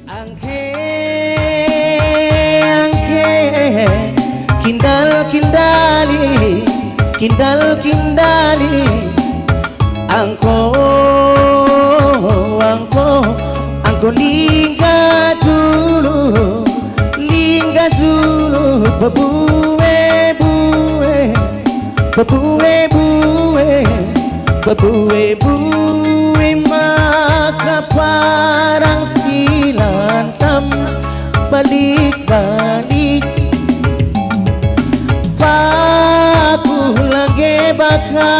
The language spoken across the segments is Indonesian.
Angke, angke, kindal kindali, kindal kindali, angko, angko, angko lingga dulu, bebuwe buwe, bebuwe buwe, bebuwe buwe, maka parang silantam balik-balik. Paku lagi baka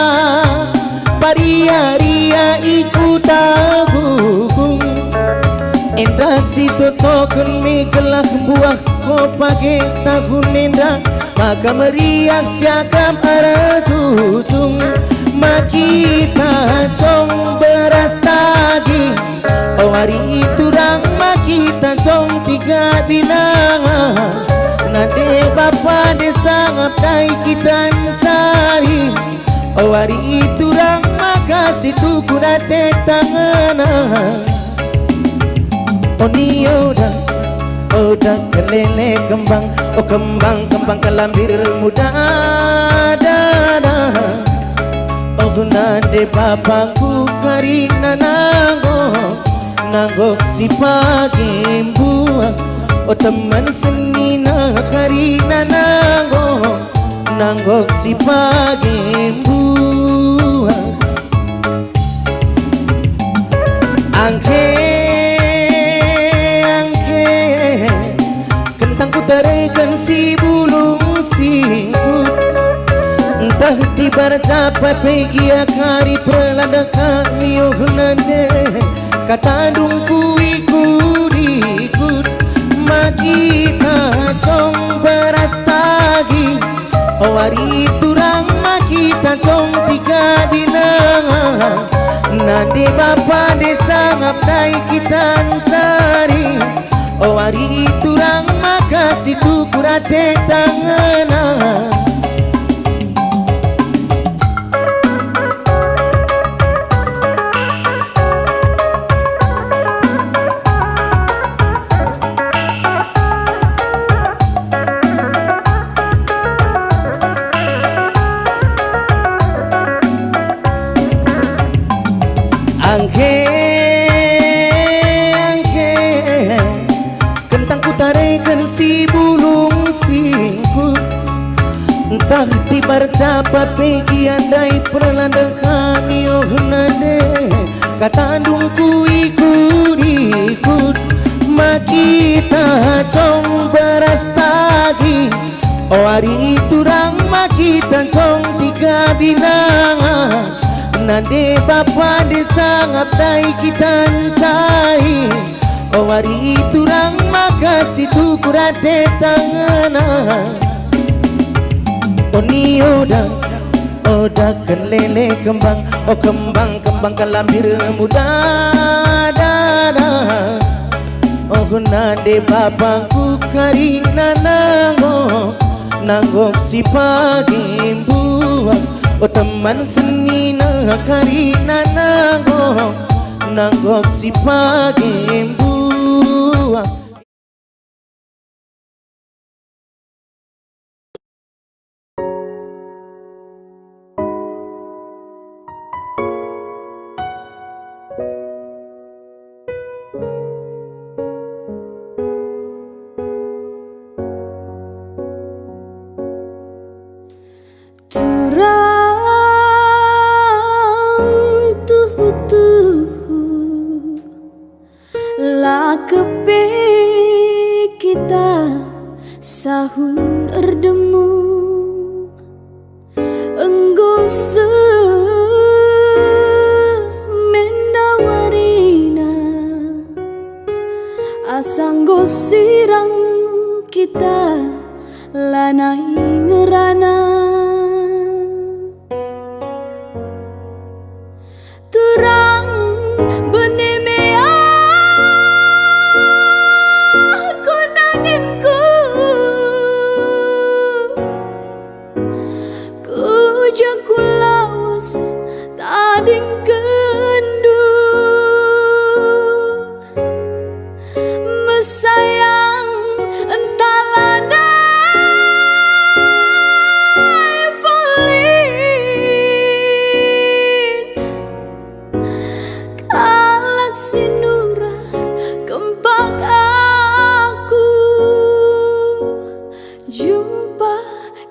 paria-ria ikutagung. Endra si totokan mikelah buah ko pake tahun endra, maka meriak siakam arah tutung. Makita cong beras tagi, oh hari itu rang makita cong tiga binang. Nade bapa desa ngaptai kita cari, oh hari itu rang makasih tuku nate tangan. Oh ni oda, oda kelele kembang, oh kembang kembang kelambir muda dada. Oh nade papaku karina nanggok, nanggok si pagi buah. Oh teman seni na karina nanggok, nanggok si pagi buah. Angke tarikan si bulung singkut, entah tibar capai pergi akari pelada kami ohnande, kata dungku ikut-ikut. Makita cong beras tagi, oh hari itu rang makita cong tiga bilang. Nade bapa desa ngaptai kita cari, oh hari itu rang makasih tuku rate tangan. Angke, angke, kentang ku tarikan si bulung singkut, entah tibar capat pergi andai perlanda kami ohnade, kata dungku ikut-ikut. Makita cong beras tagi, oh hari itu rang makita cong tiga bilang. Nade bapa desa ngaptai kita cai, oh hari itu rang makasih tuku rate tangan. Oh ni oda, oda kelele kembang, oh kembang kembang kelambir muda dada. Oh nade bapaku karina nanggok, nanggok si pagi buah. Oh teman seni na karina nanggok, nanggok si pagi buah. Kepe kita sahun erdemu enggo mendawarina asanggo sirang kita lanai ngerana turang benemea kulawas tading kendu mesayang entahlah naik pelin kalak sinura kempak aku jumpa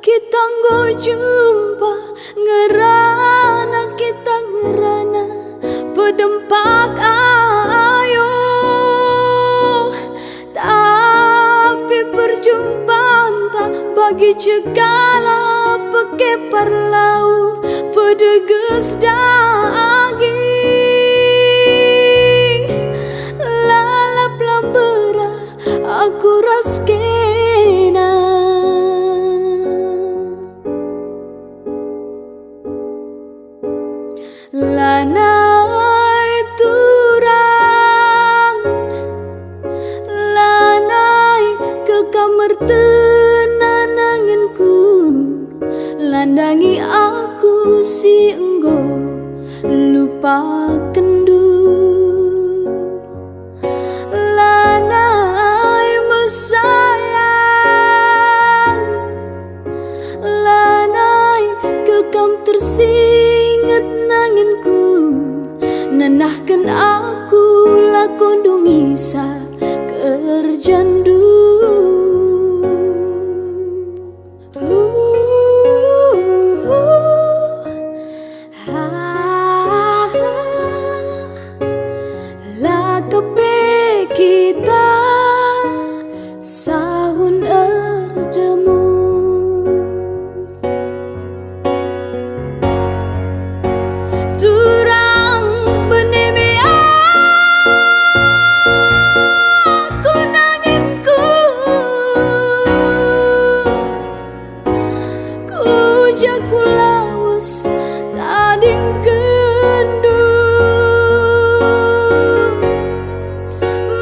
kita nggo jumpa ngerana kita ngerana pedempak ayo tapi perjumpaan tak bagi segala peke parlau pedeges daging lalap lambera aku raskena lanai turang lanai ke kamar tenananginku landangi aku si enggo lupakan du lanai mesayang lanai kelkam tersinget nanginku nenahkan aku lakon dungisa kerjandu lakape kita sahun erdemu turang beneme aku nanginku ku jaku lawas tading kendu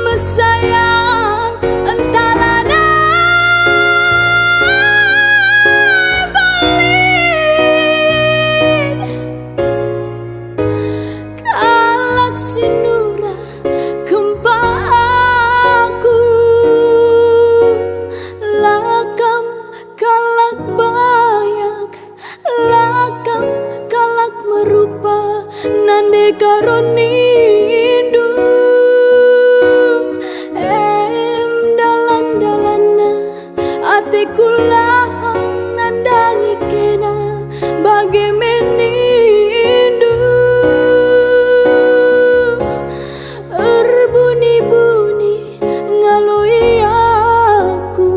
mesayang entahlah naik pelin kalak sinura kempak aku lakam kalak bayak lakam kalak merupa nande karonindu dalan-dalana atiku lahang nandangi kena bagai menindu erbuni-buni ngaloi aku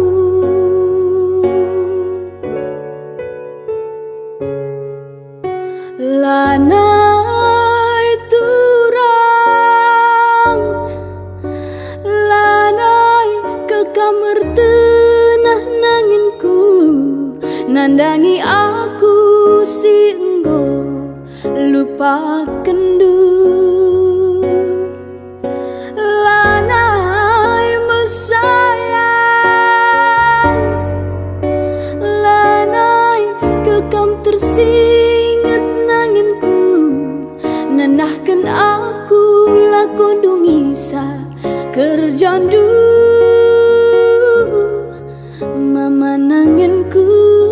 lanai turang lanai kelkamar tenah nanginku nandangi aku si enggo lupakan du lanai mesayang lanai kelkam tersinget nanginku nenahkan aku lakon dungisa kerjandu mama nanginku